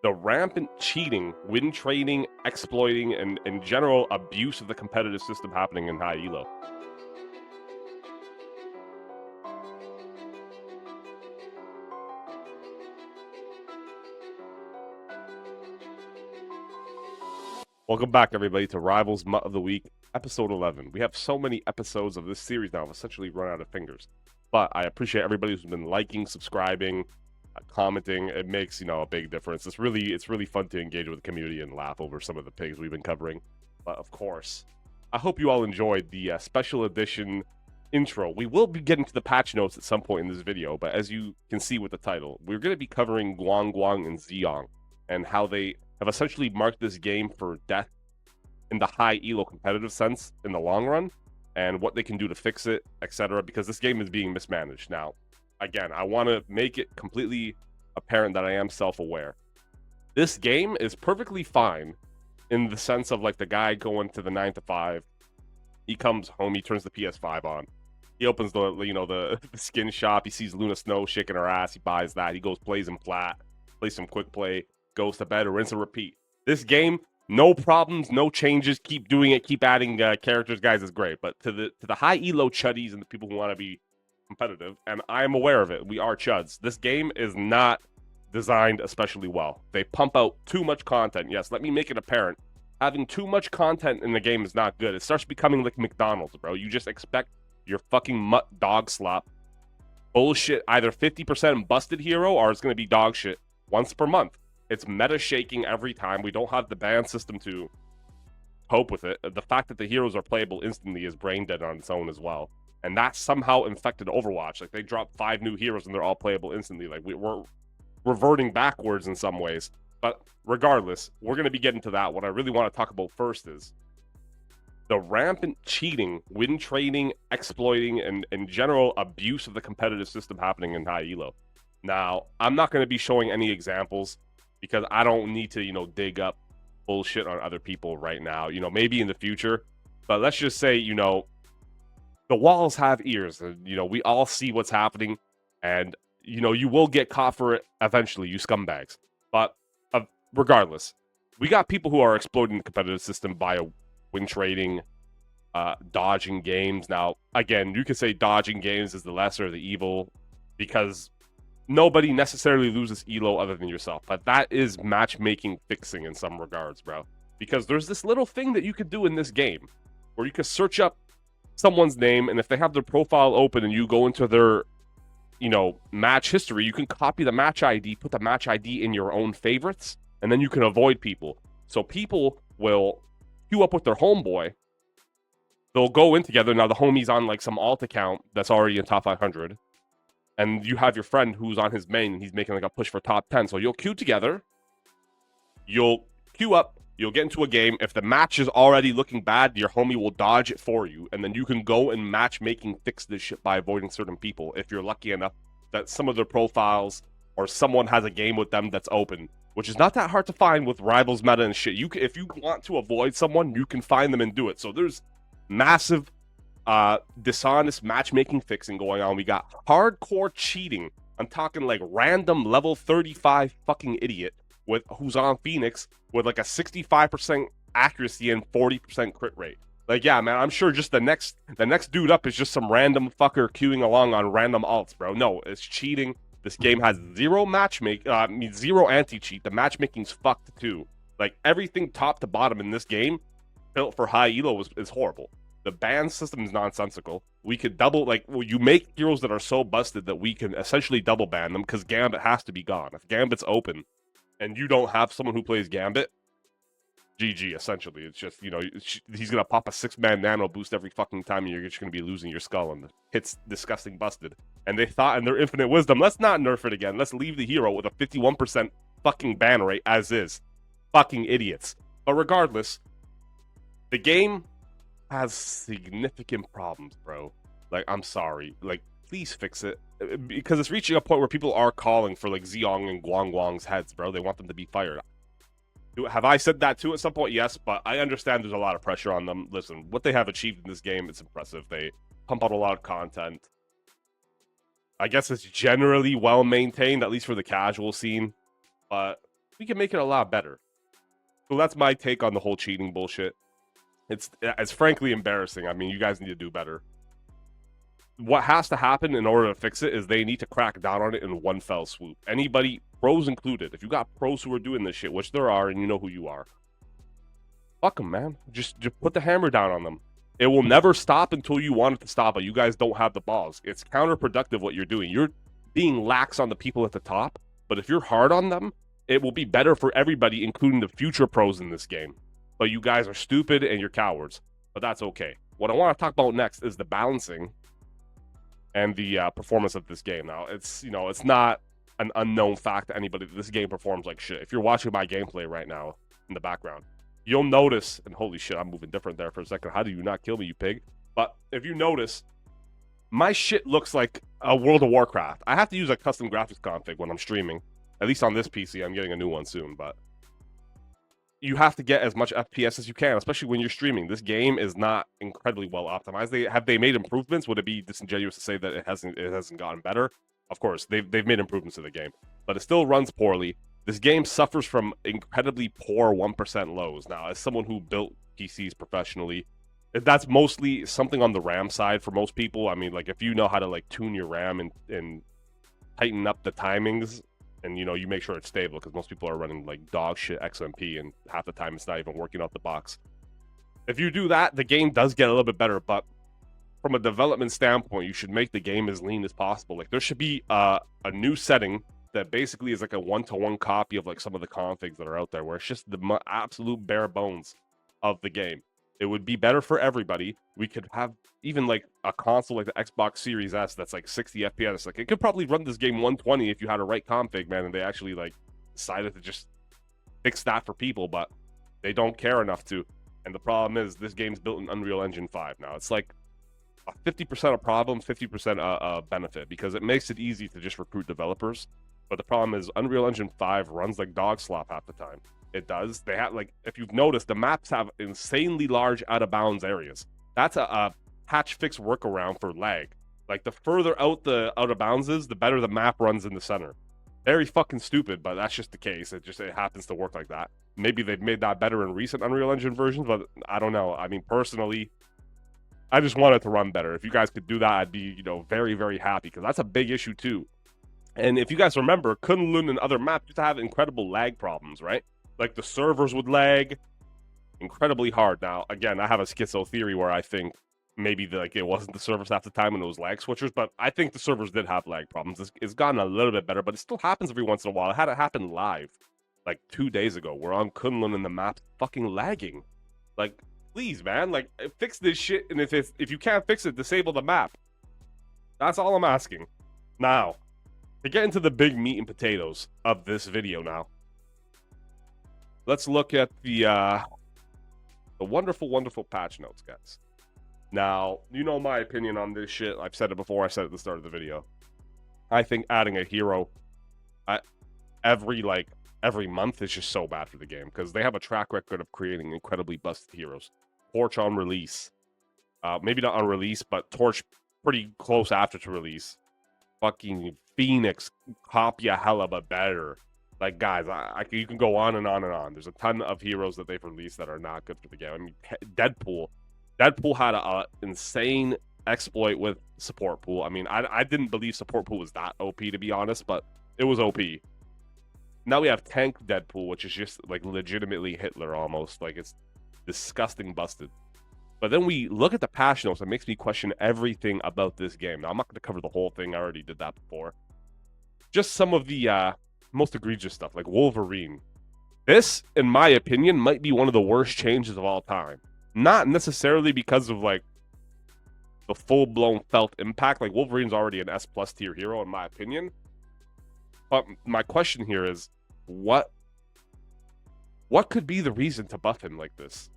The rampant cheating, win trading, exploiting, and general abuse of the competitive system happening in high elo. Welcome back, everybody, to Rivals Mutt of the Week, episode 11. We have so many episodes of this series now, I've essentially run out of fingers. But I appreciate everybody who's been liking, subscribing, commenting. It makes, a big difference. It's really fun to engage with the community and laugh over some of the pigs we've been covering. But of course, I hope you all enjoyed the special edition intro. We will be getting to the patch notes at some point in this video, but as you can see with the title, we're going to be covering Guang-Guang and Zhi-Yong and how they have essentially marked this game for death in the high elo competitive sense in the long run, and what they can do to fix it, etc. Because this game is being mismanaged. Now, again, I want to make it completely apparent that I am self-aware. This game is perfectly fine in the sense of like the guy going to the 9 to 5. He comes home, he turns the PS5 on. He opens the skin shop. He sees Luna Snow shaking her ass. He buys that. He goes, plays him flat, plays some quick play, goes to bed, rinse and repeat. This game, no problems, no changes. Keep doing it. Keep adding characters, guys. Is great. But to the high elo chuddies and the people who want to be competitive, and I am aware of it. We are chuds. This game is not designed especially well. They pump out too much content. Yes, let me make it apparent. Having too much content in the game is not good. It starts becoming like McDonald's, bro. You just expect your fucking Mutt dog slop bullshit, either 50% busted hero or it's going to be dog shit once per month. It's meta shaking every time. We don't have the ban system to cope with it. The fact that the heroes are playable instantly is brain dead on its own as well. And that somehow infected Overwatch. Like, they dropped 5 new heroes and they're all playable instantly. Like, we're reverting backwards in some ways. But regardless, we're going to be getting to that. What I really want to talk about first is the rampant cheating, win trading, exploiting, and general abuse of the competitive system happening in high elo. Now, I'm not going to be showing any examples because I don't need to, dig up bullshit on other people right now. Maybe in the future. But let's just say, the walls have ears. And, we all see what's happening. And, you will get caught for it eventually, you scumbags. But regardless, we got people who are exploiting the competitive system via win trading, dodging games. Now, again, you could say dodging games is the lesser of the evil because nobody necessarily loses elo other than yourself. But that is matchmaking fixing in some regards, bro. Because there's this little thing that you could do in this game where you could search up someone's name, and if they have their profile open and you go into their match history, you can copy the match ID, put the match ID in your own favorites, and then you can avoid people. So people will queue up with their homeboy. They'll go in together. Now the homie's on like some alt account that's already in top 500. And you have your friend who's on his main and he's making like a push for top 10. So you'll queue together. You'll queue up. You'll get into a game. If the match is already looking bad, your homie will dodge it for you. And then you can go and matchmaking fix this shit by avoiding certain people if you're lucky enough that some of their profiles or someone has a game with them that's open, which is not that hard to find with Rivals meta and shit. If you want to avoid someone, you can find them and do it. So there's massive dishonest matchmaking fixing going on. We got hardcore cheating. I'm talking like random level 35 fucking idiot who's on Phoenix with like a 65% accuracy and 40% crit rate. Like, yeah, man, I'm sure just the next dude up is just some random fucker queuing along on random alts, bro. No, it's cheating. This game has zero zero anti-cheat. The matchmaking's fucked too. Like, everything top to bottom in this game built for high elo is horrible. The ban system is nonsensical. We could you make heroes that are so busted that we can essentially double ban them because Gambit has to be gone. If Gambit's open and you don't have someone who plays Gambit, GG, essentially. It's just, he's going to pop a 6-man nano boost every fucking time and you're just going to be losing your skull and the hit's disgusting busted. And they thought in their infinite wisdom, let's not nerf it again. Let's leave the hero with a 51% fucking ban rate as is. Fucking idiots. But regardless, the game has significant problems, bro. Like, I'm sorry. Like, please fix it. Because it's reaching a point where people are calling for, like, Zhi-Yong and Guang-Guang's heads, bro. They want them to be fired. Have I said that too at some point? Yes, but I understand there's a lot of pressure on them. Listen, what they have achieved in this game, it's impressive. They pump out a lot of content. I guess it's generally well maintained, at least for the casual scene. But we can make it a lot better. So that's my take on the whole cheating bullshit. It's frankly embarrassing. I mean, you guys need to do better. What has to happen in order to fix it is they need to crack down on it in one fell swoop. Anybody, pros included, if you got pros who are doing this shit, which there are, and you know who you are, fuck them, man. Just put the hammer down on them. It will never stop until you want it to stop, but you guys don't have the balls. It's counterproductive what you're doing. You're being lax on the people at the top, but if you're hard on them, it will be better for everybody, including the future pros in this game. But you guys are stupid and you're cowards. But that's okay. What I want to talk about next is the balancing and the performance of this game. Now, it's not an unknown fact to anybody that this game performs like shit. If you're watching my gameplay right now in the background, you'll notice, and holy shit, I'm moving different there for a second. How do you not kill me, you pig? But if you notice, my shit looks like a World of Warcraft. I have to use a custom graphics config when I'm streaming. At least on this PC, I'm getting a new one soon, but you have to get as much FPS as you can, especially when you're streaming. This game is not incredibly well optimized. Have they made improvements? Would it be disingenuous to say that it hasn't gotten better? Of course, they've made improvements to the game, but it still runs poorly. This game suffers from incredibly poor 1% lows. Now, as someone who built PCs professionally, that's mostly something on the RAM side for most people. I mean, like, if you know how to like tune your RAM and tighten up the timings, and you make sure it's stable, because most people are running like dog shit XMP, and half the time it's not even working out the box. If you do that, the game does get a little bit better, but from a development standpoint, you should make the game as lean as possible. Like, there should be a new setting that basically is like a one-to-one copy of like some of the configs that are out there, where it's just the absolute bare bones of the game. It would be better for everybody. We could have even like a console like the Xbox Series S that's like 60 FPS. Like, it could probably run this game 120 if you had a right config, man, and they actually like decided to just fix that for people, but they don't care enough to. And the problem is, this game's built in Unreal Engine 5 now. It's like a 50% a problem, 50% a benefit, because it makes it easy to just recruit developers. But the problem is, Unreal Engine 5 runs like dog slop half the time. It does. They have, like, if you've noticed, the maps have insanely large out of bounds areas. That's a patch fix workaround for lag. Like, the further out the out of bounds is, the better the map runs in the center. Very fucking stupid, but that's just the case. It happens to work like that. Maybe they've made that better in recent Unreal Engine versions, but I don't know. I mean, personally, I just want it to run better. If you guys could do that, I'd be, very, very happy, because that's a big issue too. And if you guys remember, Kunlun and other maps used to have incredible lag problems, right? Like, the servers would lag incredibly hard. Now, again, I have a schizo theory where I think maybe it wasn't the servers half the time and it was lag switchers, but I think the servers did have lag problems. It's gotten a little bit better, but it still happens every once in a while. I had it happen live, like 2 days ago. We're on Kunlun and the map's fucking lagging. Like, please, man, like, fix this shit, and if you can't fix it, disable the map. That's all I'm asking. Now, to get into the big meat and potatoes of this video now, let's look at the wonderful, wonderful patch notes, guys. Now, my opinion on this shit. I've said it before. I said it at the start of the video. I think adding a hero every month is just so bad for the game, because they have a track record of creating incredibly busted heroes. Torch on release. Maybe not on release, but Torch pretty close after to release. Fucking Phoenix, copy a hell of a better. Like, guys, you can go on and on and on. There's a ton of heroes that they've released that are not good for the game. I mean, Deadpool had an insane exploit with support pool. I mean, I didn't believe support pool was that OP, to be honest, but it was OP. Now we have tank Deadpool, which is just like legitimately Hitler almost. Like, it's disgusting busted. But then we look at the patch notes, it makes me question everything about this game. Now, I'm not going to cover the whole thing. I already did that before. Just some of the most egregious stuff, like Wolverine. This, in my opinion, might be one of the worst changes of all time. Not necessarily because of, like, the full-blown felt impact. Like, Wolverine's already an S+ tier hero, in my opinion. But my question here is, what could be the reason to buff him like this?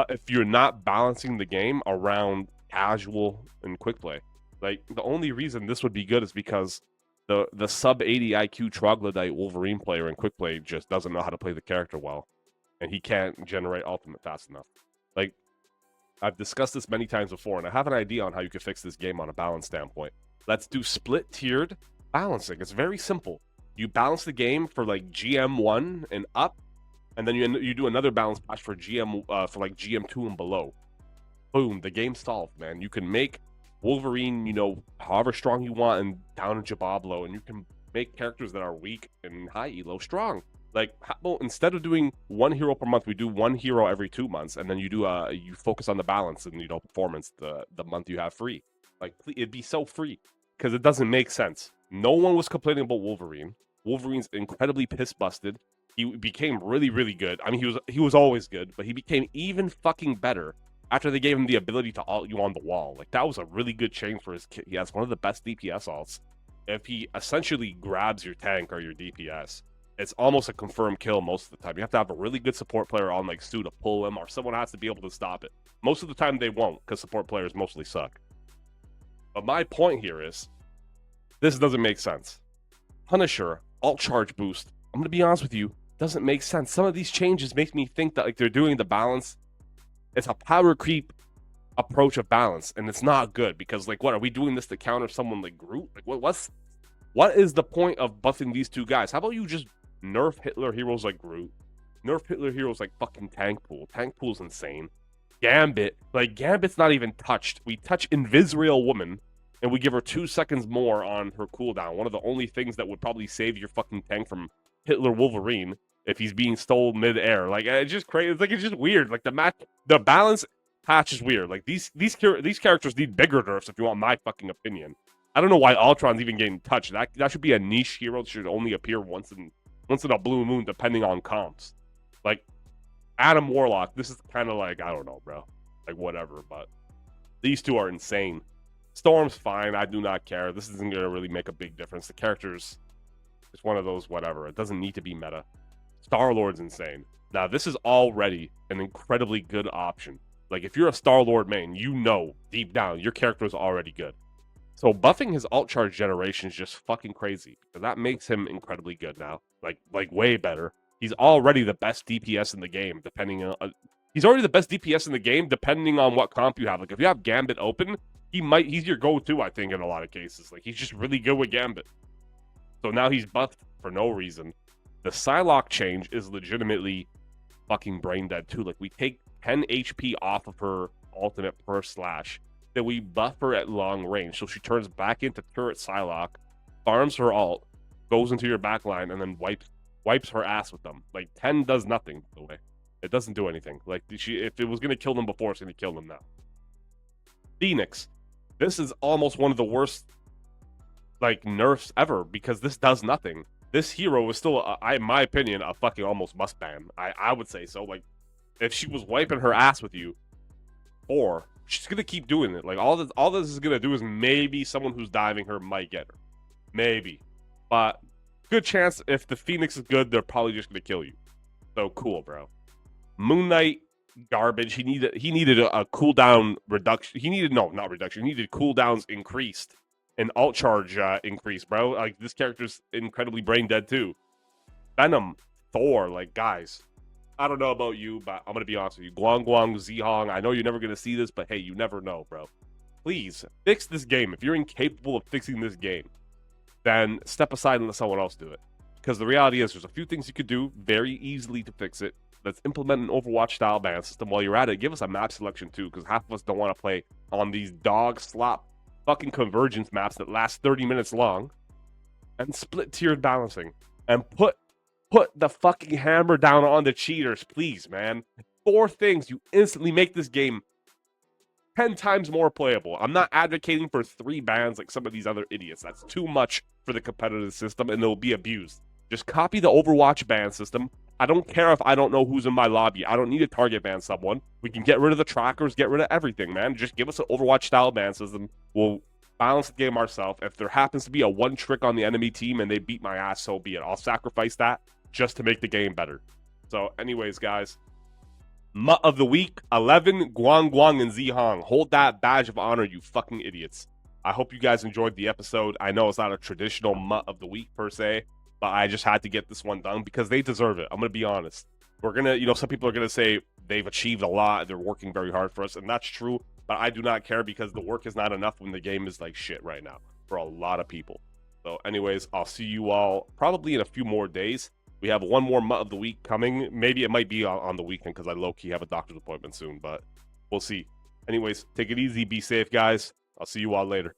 If you're not balancing the game around casual and quick play. Like, the only reason this would be good is because the sub 80 IQ troglodyte Wolverine player in quick play just doesn't know how to play the character well, and he can't generate ultimate fast enough. Like, I've discussed this many times before, and I have an idea on how you could fix this game on a balance standpoint. Let's do split tiered balancing. It's very simple. You balance the game for like GM1 and up, and then you do another balance patch for for like GM2 and below. Boom, the game's solved, man. You can make Wolverine, however strong you want and down in Jaboblo, and you can make characters that are weak and high elo strong. Like, well, instead of doing one hero per month, we do one hero every 2 months, and then you focus on the balance and performance the month you have free. Like, it'd be so free because it doesn't make sense. No one was complaining about Wolverine. Wolverine's incredibly piss busted. He became really, really good. I mean, he was always good, but he became even fucking better after they gave him the ability to ult you on the wall. Like, that was a really good change for his kit. He has one of the best DPS alts. If he essentially grabs your tank or your DPS, it's almost a confirmed kill most of the time. You have to have a really good support player on like Stu to pull him, or someone has to be able to stop it. Most of the time they won't, because support players mostly suck. But my point here is, this doesn't make sense. Punisher, alt charge boost, I'm going to be honest with you, doesn't make sense. Some of these changes make me think that like they're doing the balance. It's a power creep approach of balance, and it's not good because, like, what are we doing this to counter someone like Groot? Like, what is the point of buffing these two guys? How about you just nerf Hitler heroes like Groot, nerf Hitler heroes like fucking Tank Pool? Tank Pool's insane. Gambit, like, Gambit's not even touched. We touch Invisreal Woman, and we give her 2 seconds more on her cooldown. One of the only things that would probably save your fucking tank from Hitler Wolverine if he's being stole mid-air. Like, it's just crazy. It's just weird. Like, the balance patch is weird. Like, these characters need bigger nerfs if you want my fucking opinion. I don't know why Ultron's even getting touched. That should be a niche hero that should only appear once in a blue moon, depending on comps. Like, Adam Warlock, this is kind of like, I don't know, bro. Like, whatever, but these two are insane. Storm's fine. I do not care. This isn't going to really make a big difference. The character's, it's one of those whatever. It doesn't need to be meta. Star-Lord's insane. Now, this is already an incredibly good option. Like, if you're a Star-Lord main, deep down, your character is already good. So buffing his alt charge generation is just fucking crazy. Because that makes him incredibly good now. Like way better. He's already the best DPS in the game, he's already the best DPS in the game, depending on what comp you have. Like, if you have Gambit open, he's your go-to, I think, in a lot of cases. Like, he's just really good with Gambit. So now he's buffed for no reason. The Psylocke change is legitimately fucking brain dead too. Like, we take 10 HP off of her ultimate per slash, then we buff her at long range, so she turns back into turret Psylocke, farms her ult, goes into your backline, and then wipes her ass with them. Like, 10 does nothing, by the way. It doesn't do anything. Like, if it was going to kill them before, it's going to kill them now. Phoenix. This is almost one of the worst, like, nerfs ever, because this does nothing. This hero is still, in my opinion, a fucking almost must ban. I would say so. Like, if she was wiping her ass with you, or she's gonna keep doing it. Like, all this is gonna do is maybe someone who's diving her might get her, maybe. But good chance if the Phoenix is good, they're probably just gonna kill you. So cool, bro. Moon Knight, garbage. He needed a cooldown reduction. He needed cooldowns increased. An alt charge increase, bro. Like, this character's incredibly brain dead too. Venom, Thor, like, guys, I don't know about you, but I'm gonna be honest with you. Guang-Guang and Zhi-Yong, I know you're never gonna see this, but hey, you never know, bro. Please fix this game. If you're incapable of fixing this game, then step aside and let someone else do it. Because the reality is, there's a few things you could do very easily to fix it. Let's implement an Overwatch style ban system. While you're at it, give us a map selection too, because half of us don't want to play on these dog slop fucking convergence maps that last 30 minutes long. And split tiered balancing. And put the fucking hammer down on the cheaters, please, man. 4 things, you instantly make this game 10 times more playable. I'm not advocating for 3 bans like some of these other idiots. That's too much for the competitive system, and it'll be abused. Just copy the Overwatch ban system. I don't care if I don't know who's in my lobby. I don't need to target ban someone. We can get rid of the trackers, get rid of everything, man. Just give us an Overwatch style ban system. We'll balance the game ourselves. If there happens to be a one trick on the enemy team and they beat my ass, so be it. I'll sacrifice that just to make the game better. So anyways, guys, Mutt of the week, 11, Guang-Guang and Zhi-Yong. Hold that badge of honor, you fucking idiots. I hope you guys enjoyed the episode. I know it's not a traditional Mutt of the week per se, but I just had to get this one done because they deserve it. I'm going to be honest. We're going to, some people are going to say they've achieved a lot. They're working very hard for us, and that's true, but I do not care because the work is not enough when the game is like shit right now for a lot of people. So anyways, I'll see you all probably in a few more days. We have one more Mutt of the Week coming. Maybe it might be on the weekend because I low-key have a doctor's appointment soon, but we'll see. Anyways, take it easy. Be safe, guys. I'll see you all later.